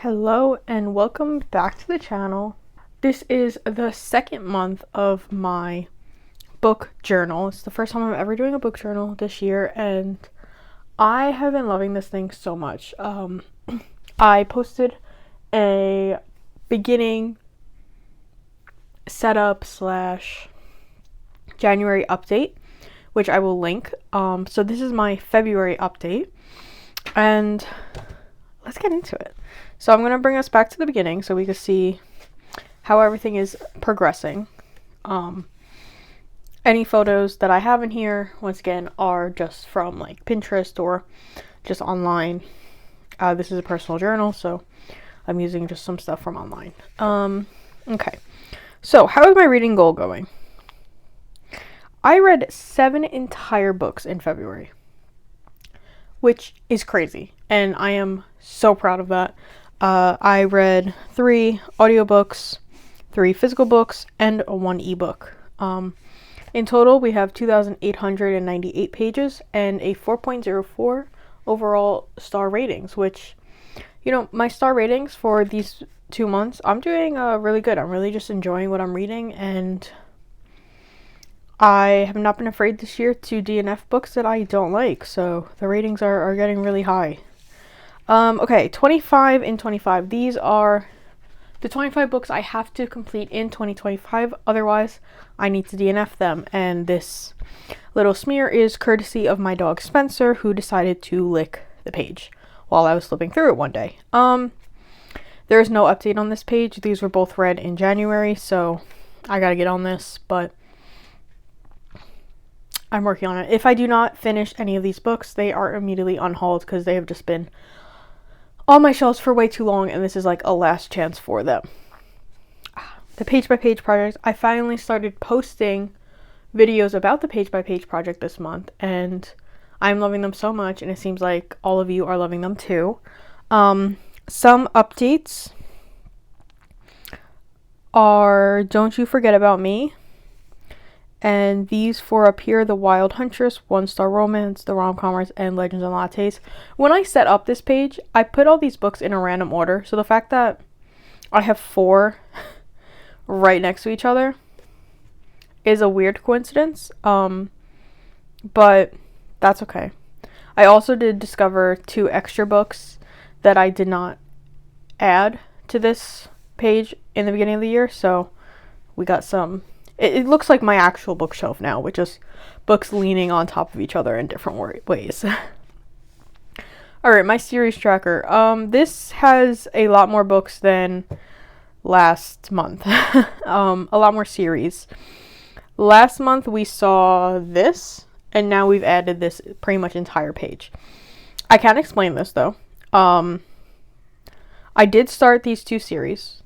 Hello and welcome back to the channel. This is the second month of my book journal. It's the first time I'm ever doing a book journal this year and I have been loving this thing so much. I posted a beginning setup / January update, which I will link. So this is my February update and let's get into it. So I'm going to bring us back to the beginning so we can see how everything is progressing. Any photos that I have in here, once again, are just from like Pinterest or just online. This is a personal journal, so I'm using just some stuff from online. Okay, so how is my reading goal going? I read 7 entire books in February, which is crazy, and I am so proud of that. I read 3 audiobooks, 3 physical books, and 1 ebook. In total, we have 2,898 pages and a 4.04 overall star ratings, which, you know, my star ratings for these 2 months, I'm doing really good. I'm really just enjoying what I'm reading, and I have not been afraid this year to DNF books that I don't like, so the ratings are getting really high. Okay, 25 in 25. These are the 25 books I have to complete in 2025, otherwise I need to DNF them, and this little smear is courtesy of my dog Spencer, who decided to lick the page while I was flipping through it one day. There is no update on this page. These were both read in January, so I gotta get on this, but I'm working on it. If I do not finish any of these books, they are immediately on hold because they have just been on my shelves for way too long, and this is like a last chance for them. The Page by Page project, I finally started posting videos about the Page by Page project this month, and I'm loving them so much, and it seems like all of you are loving them too. Some updates are Don't You Forget About Me, and these 4 up here: The Wild Huntress, 1-Star Romance, The Rom-Commers, and Legends and Lattes. When I set up this page, I put all these books in a random order, so the fact that I have 4 right next to each other is a weird coincidence, but that's okay. I also did discover 2 extra books that I did not add to this page in the beginning of the year, so we got some. It looks like my actual bookshelf now, with just books leaning on top of each other in different ways. Alright, my series tracker. This has a lot more books than last month. A lot more series. Last month we saw this, and now we've added this pretty much entire page. I can't explain this though. I did start these 2 series.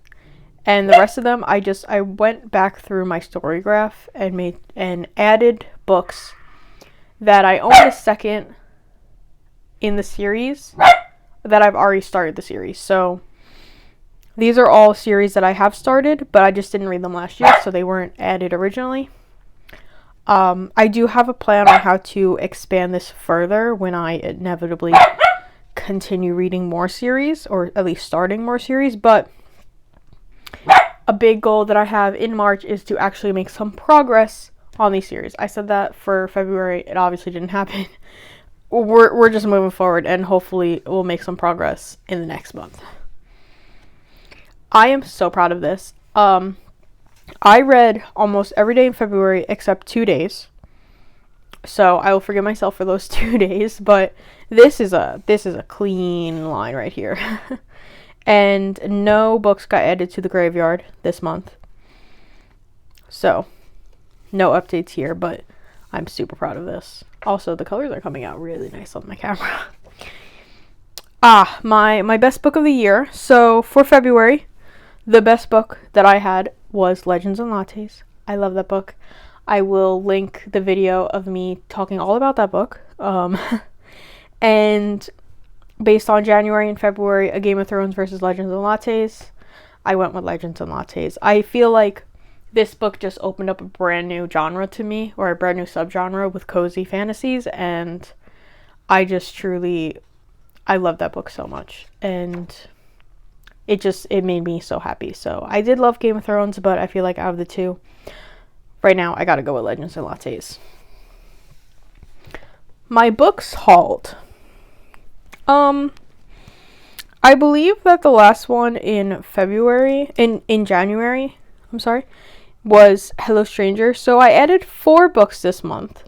And the rest of them, I went back through my story graph and added books that I own a second in the series that I've already started the series. So these are all series that I have started, but I just didn't read them last year, so they weren't added originally. I do have a plan on how to expand this further when I inevitably continue reading more series, or at least starting more series, but a big goal that I have in March is to actually make some progress on these series. I said that for February. It obviously didn't happen. We're just moving forward, and hopefully we'll make some progress in the next month. I am so proud of this. I read almost every day in February except 2 days. So I will forgive myself for those 2 days, but this is a clean line right here. And no books got added to the graveyard this month. So, no updates here, but I'm super proud of this. Also, the colors are coming out really nice on my camera. My best book of the year. So, for February, the best book that I had was Legends and Lattes. I love that book. I will link the video of me talking all about that book. And based on January and February, A Game of Thrones versus Legends and Lattes, I went with Legends and Lattes. I feel like this book just opened up a brand new genre to me, or a brand new subgenre with cozy fantasies, and I love that book so much. And it made me so happy. So I did love Game of Thrones, but I feel like out of the two, right now I gotta go with Legends and Lattes. My books hauled. I believe that the last one in January, I'm sorry, was Hello Stranger. So I added 4 books this month.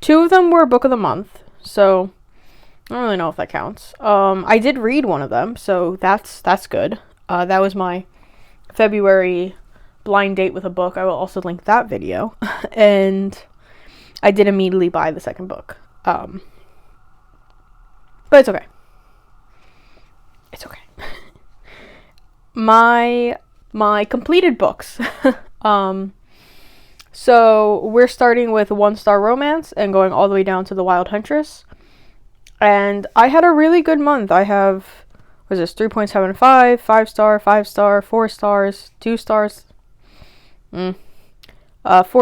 2 of them were book of the month, so I don't really know if that counts. I did read one of them, so that's good. That was my February blind date with a book. I will also link that video. And I did immediately buy the second book. But it's okay. It's okay. My completed books. So we're starting with One Star Romance and going all the way down to The Wild Huntress. And I had a really good month. I have, what is this, 3.75, 5 star, 5 star, 4 stars, 2 stars, 4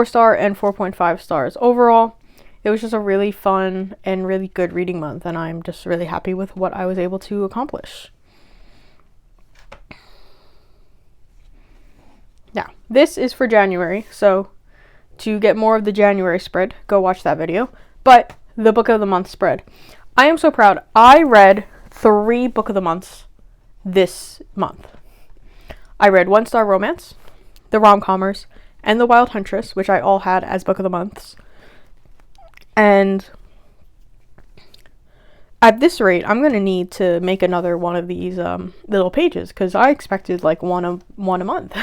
star, and 4.5 stars. Overall, it was just a really fun and really good reading month, and I'm just really happy with what I was able to accomplish. Now, this is for January, so to get more of the January spread, go watch that video. But the book of the month spread. I am so proud. I read 3 book of the months this month. I read One Star Romance, The Rom-Commers, and The Wild Huntress, which I all had as book of the months. And at this rate, I'm going to need to make another one of these little pages, because I expected like one a month.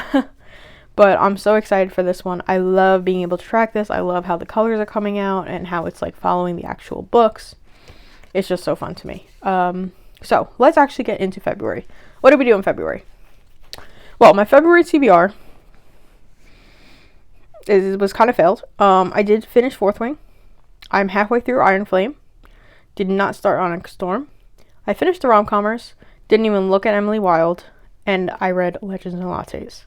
But I'm so excited for this one. I love being able to track this. I love how the colors are coming out and how it's like following the actual books. It's just so fun to me. So let's actually get into February. What did we do in February? Well, my February TBR was kind of failed. I did finish Fourth Wing. I'm halfway through Iron Flame. Did not start Onyx Storm. I finished the Rom-Commers. Didn't even look at Emily Wilde. And I read Legends and Lattes.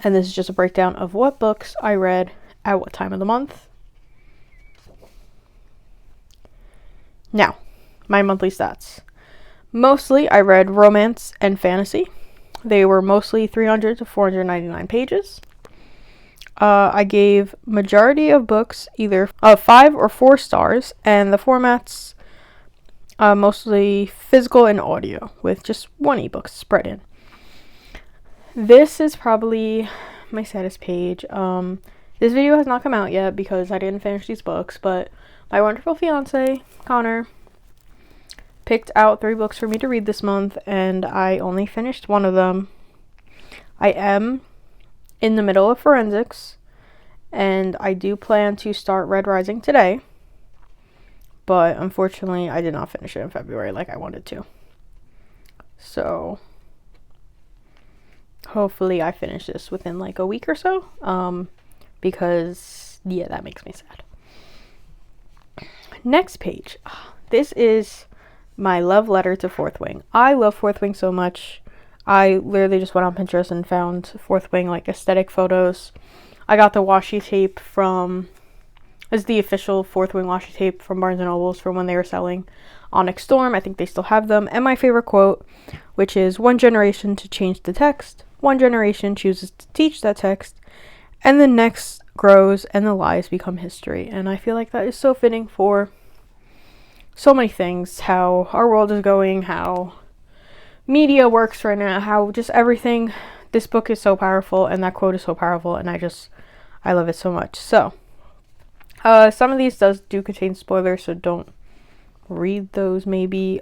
And this is just a breakdown of what books I read at what time of the month. Now, my monthly stats. Mostly, I read romance and fantasy. They were mostly 300 to 499 pages. I gave majority of books either 5 or 4 stars, and the formats mostly physical and audio, with just 1 ebook spread in. This is probably my saddest page. This video has not come out yet because I didn't finish these books, but my wonderful fiance, Connor, picked out 3 books for me to read this month, and I only finished 1 of them. I am in the middle of forensics, and I do plan to start Red Rising today, but unfortunately I did not finish it in February like I wanted to. So hopefully I finish this within like a week or so, because yeah, that makes me sad. Next page. This is my love letter to Fourth Wing. I love Fourth Wing so much. I literally just went on Pinterest and found Fourth Wing like aesthetic photos. I got the washi tape from, it's the official Fourth Wing washi tape from Barnes & Nobles from when they were selling Onyx Storm. I think they still have them. And my favorite quote, which is, "One generation to change the text. One generation chooses to teach that text. And the next grows and the lies become history." And I feel like that is so fitting for so many things. How our world is going, how media works right now, how just everything. This book is so powerful, and that quote is so powerful, and I love it so much. So, some of these do contain spoilers, so don't read those maybe.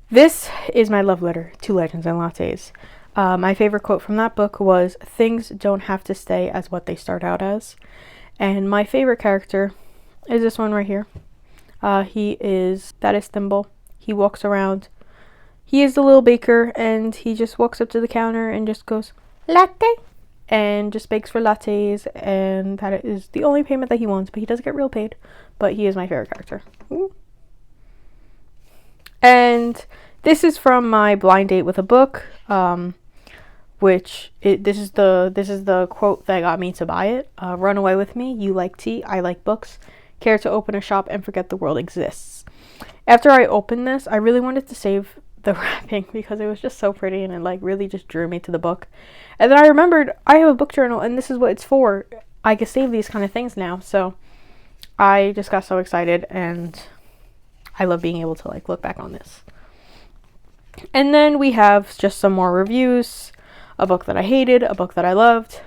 This is my love letter to Legends and Lattes. My favorite quote from that book was, "Things don't have to stay as what they start out as." And my favorite character is this one right here. That is Thimble. He walks around. He is the little baker, and he just walks up to the counter and just goes, "Latte," and just bakes for lattes, and that is the only payment that he wants, but he does get real paid. But he is my favorite character. Ooh. And this is from my blind date with a book, this is the quote that got me to buy it. "Run away with me. You like tea. I like books. Care to open a shop and forget the world exists." After I opened this, I really wanted to save the wrapping because it was just so pretty and it like really just drew me to the book. And then I remembered I have a book journal and this is what it's for. I can save these kind of things now. So I just got so excited and I love being able to like look back on this. And then we have just some more reviews. A book that I hated, a book that I loved.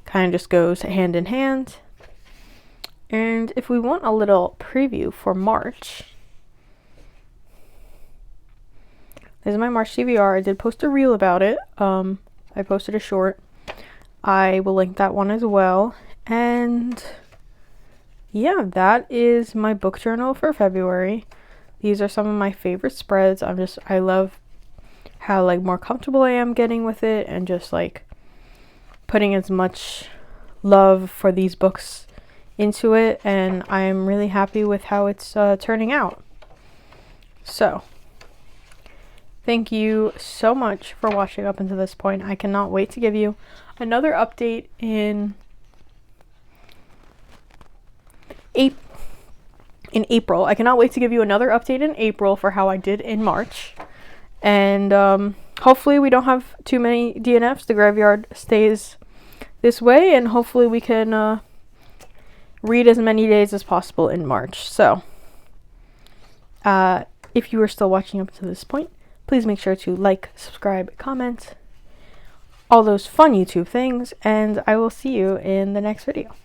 Kind of just goes hand in hand. And if we want a little preview for March, this is my March TBR. I did post a reel about it. I posted a short. I will link that one as well. And yeah, that is my book journal for February. These are some of my favorite spreads. I love how like more comfortable I am getting with it and just like putting as much love for these books into it, and I am really happy with how it's turning out. So thank you so much for watching up until this point. I cannot wait to give you another update in April. I cannot wait to give you another update in April for how I did in March. And hopefully we don't have too many DNFs. The graveyard stays this way, and hopefully we can read as many days as possible in March. So if you are still watching up to this point, please make sure to like, subscribe, comment, all those fun YouTube things, and I will see you in the next video.